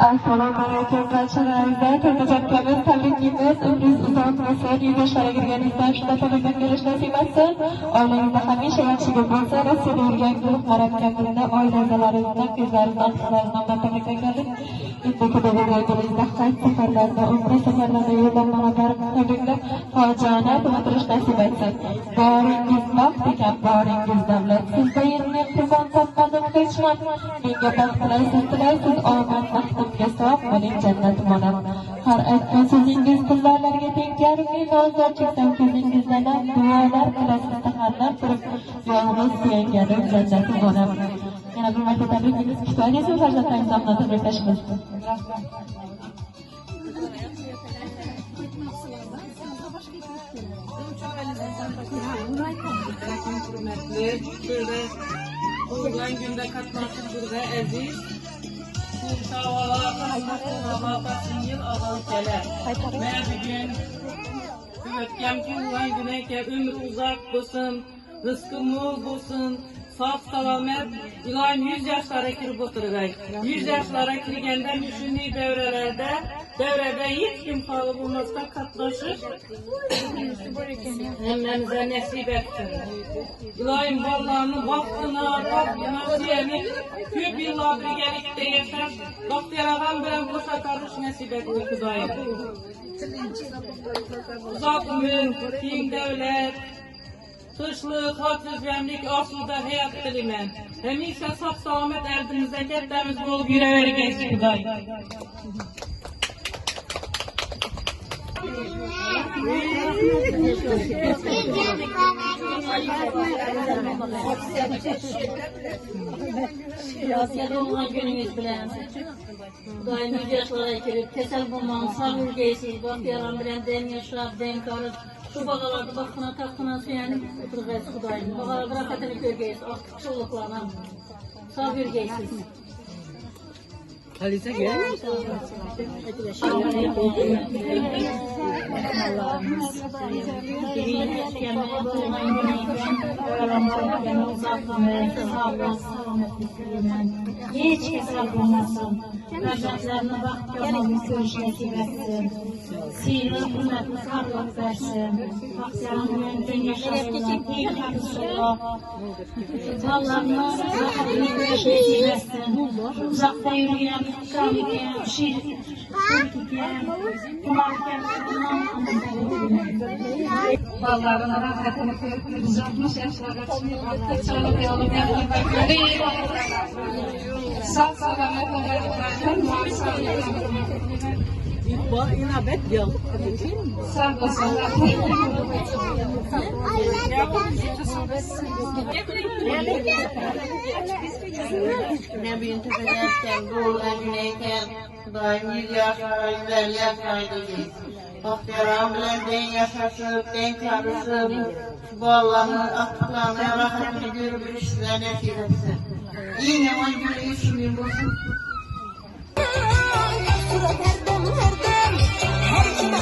Assalamualaikum barchalarga tezakamiz tabriklaymiz. Umringiz uzoq bo'lsin, 100 yoshlarga kirganingizdan shunday tabriklar berish nasib etsin. Oilangizda hamisha yaxshilik bo'lsa, Rossiyada yurgan guruh murakkablarida oila a'zolaringizdan ko'zlaridan hislaridan tabriklaymiz. Indiki davlatingizda qaysi safarlarda, umra safarlarida yo'llanmalar tabriklab, fojiani to'ldirish nasib etsin. Boringiz baxt ekan, boringiz davlat. Sizda endi qurbon topmadim hech ham. Menga baxt tilaysiz, omad baxtimga sog' bo'ling jannat monam. Har aytgan so'zingiz tillarga tengkarmi, nozorchiq ko'zingizdan duolar qilasiz, taharlar turib, yolg'iz suyanganim jannat monam. Yana bir marta tabriklaymiz. Kifoyasi farzandlaringiz bilan tabriklashimiz. Bulan günde katmasın burada aziz. Sultavalar kasın yıl ağal keler. Ben bugün üretken ki ulan güneyke ömür uzak olsun, rızkımız olsun, sağ selamet. İlayim 100 yaşlara kirip oturgay. 100 yaşlara kirgenden düşündüğü devrede hiç kim kalı bulmazsa katlaşır. Hemmemize nasip etsin. İlayim ballarını vaktına siyeni köp yıllar birlikte yaşar. Doktor ağam bilen boşa karış nasip etsin Kudayım. Uzak ömür, din devlet, kışlık, haksızlık, arsızda hayat dilemen. Hemiyse sağ selamet erdimize ketlerimiz bulup yüreğe Kudayım. Siyasiyede olan gününüz bilen, Kudayım 100 yaşlara kirip, kesel bulmanın sağ ülgeysiz, bak yaran bilen dem yaşar, dem karız, şu bağalarda bakına taktına suyanıp oturgayız Kudayım. Bağalarda rakatını görgeyiz, aktif çoğuluklarına, sağ ülgeysiz. Alize gel. Hiç kesal bulmasın. Racatlarına bak, yamanlık görüş nasip etsin. Sihirli hürmetli sağlık versin. Aksiyonun güvenden yaşasın. İyi kapısıyla. Allah'ına rahatını görüş nasip etsin. Uzakta yürüyen, kavrayan, şirketiyen, kumarken, Ballarına rahatını koyup, 160 yaşlara çıkıp, çoluk yolu gelmek sağ selamet olarak Bu inabet yok. sağ olsunlar. Ne bir tefekerken, doğrudan güneyken, daim 100 yaşlar, 150 yaşlardayız. Bahtiyarım bilen den yaşasıp, den karışıp, bu Allah'ın aktıklarına rahmetini görüp, işler nasip etsin. İyi yaman günü işimin olsun. Surat her dem her kime